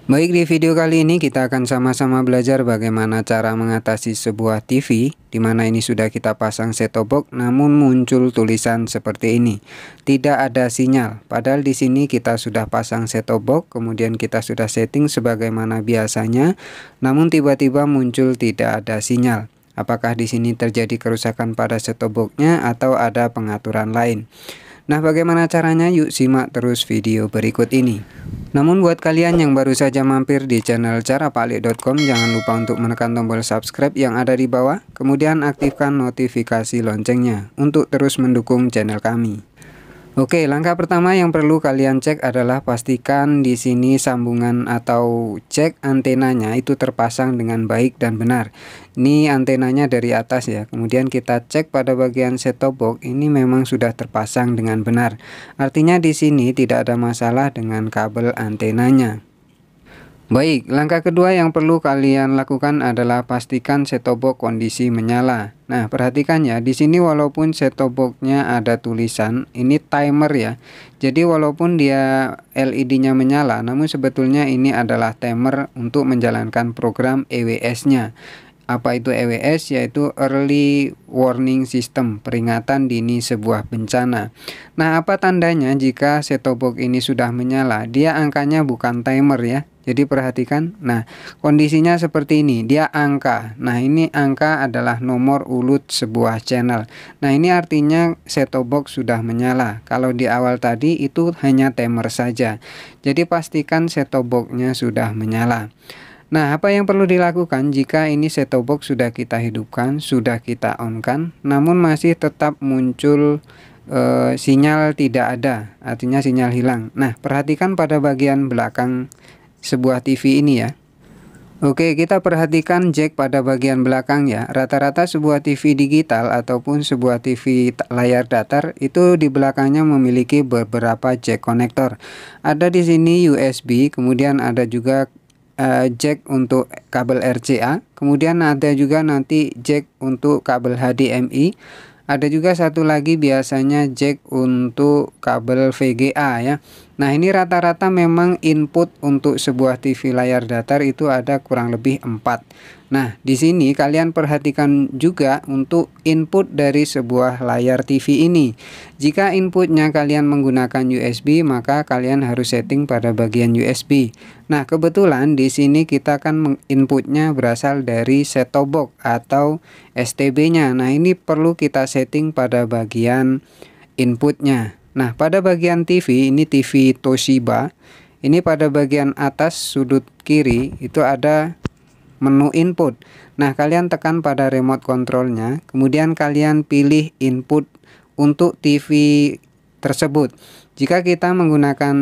Baik, di video kali ini kita akan sama-sama belajar bagaimana cara mengatasi sebuah TV di mana ini sudah kita pasang set-top box namun muncul tulisan seperti ini. Tidak ada sinyal. Padahal di sini kita sudah pasang set-top box, kemudian kita sudah setting sebagaimana biasanya, namun tiba-tiba muncul tidak ada sinyal. Apakah di sini terjadi kerusakan pada set-top box-nya atau ada pengaturan lain? Nah, bagaimana caranya? Yuk simak terus video berikut ini. Namun buat kalian yang baru saja mampir di channel carapaklik.com, jangan lupa untuk menekan tombol subscribe yang ada di bawah, kemudian aktifkan notifikasi loncengnya untuk terus mendukung channel kami. Oke, langkah pertama yang perlu kalian cek adalah pastikan di sini sambungan atau cek antenanya itu terpasang dengan baik dan benar. Ini antenanya dari atas ya. Kemudian kita cek pada bagian set-top box, ini memang sudah terpasang dengan benar. Artinya di sini tidak ada masalah dengan kabel antenanya. Baik, langkah kedua yang perlu kalian lakukan adalah pastikan set-top box kondisi menyala. Nah, perhatikan ya, di sini walaupun set-top box-nya ada tulisan, ini timer ya. Jadi walaupun dia LED-nya menyala, namun sebetulnya ini adalah timer untuk menjalankan program EWS-nya. Apa itu EWS? Yaitu Early Warning System, peringatan dini sebuah bencana. Nah, apa tandanya jika set-top box ini sudah menyala? Dia angkanya bukan timer ya. Jadi perhatikan, nah kondisinya seperti ini, dia angka. Nah, ini angka adalah nomor ulut sebuah channel. Nah, ini artinya set-top box sudah menyala. Kalau di awal tadi itu hanya timer saja. Jadi pastikan set-top box-nya sudah menyala. Nah, apa yang perlu dilakukan jika ini set-top box sudah kita hidupkan, sudah kita on-kan, namun masih tetap muncul sinyal tidak ada, artinya sinyal hilang. Nah, perhatikan pada bagian belakang sebuah TV ini ya. Oke, kita perhatikan jack pada bagian belakang ya. Rata-rata sebuah TV digital ataupun sebuah TV layar datar itu di belakangnya memiliki beberapa jack konektor. Ada di sini USB, kemudian ada juga jack untuk kabel RCA, kemudian ada juga nanti jack untuk kabel HDMI. Ada juga satu lagi biasanya jack untuk kabel VGA ya. Nah, ini rata-rata memang input untuk sebuah TV layar datar itu ada kurang lebih 4. Nah, di sini kalian perhatikan juga untuk input dari sebuah layar TV ini. Jika inputnya kalian menggunakan USB, maka kalian harus setting pada bagian USB. Nah, kebetulan di sini kita kan inputnya berasal dari set-top box atau STB-nya. Nah, ini perlu kita setting pada bagian inputnya. Nah, pada bagian TV, ini TV Toshiba. Ini pada bagian atas sudut kiri itu ada menu input. Nah, kalian tekan pada remote controlnya, kemudian kalian pilih input untuk TV tersebut. Jika kita menggunakan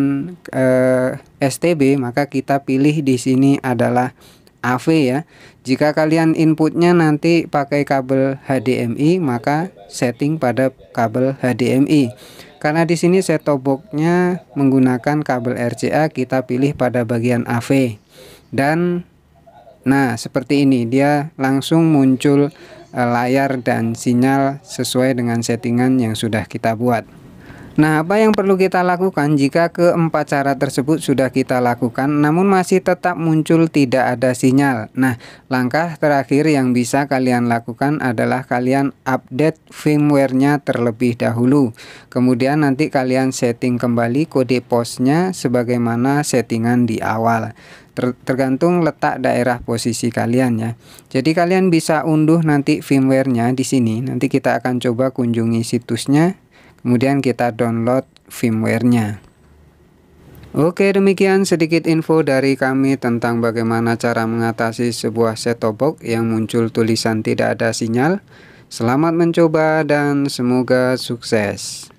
STB, maka kita pilih di sini adalah AV ya. Jika kalian inputnya nanti pakai kabel HDMI, maka setting pada kabel HDMI. Karena di sini set-top box-nya menggunakan kabel RCA, kita pilih pada bagian AV. Dan nah, seperti ini dia langsung muncul layar dan sinyal sesuai dengan settingan yang sudah kita buat. Nah, apa yang perlu kita lakukan jika keempat cara tersebut sudah kita lakukan namun masih tetap muncul tidak ada sinyal? Nah, langkah terakhir yang bisa kalian lakukan adalah kalian update firmware-nya terlebih dahulu. Kemudian nanti kalian setting kembali kode POS-nya sebagaimana settingan di awal. Tergantung letak daerah posisi kalian ya. Jadi kalian bisa unduh nanti firmware-nya di sini. Nanti kita akan coba kunjungi situsnya. Kemudian kita download firmware-nya. Oke, demikian sedikit info dari kami tentang bagaimana cara mengatasi sebuah set-top box yang muncul tulisan tidak ada sinyal. Selamat mencoba dan semoga sukses.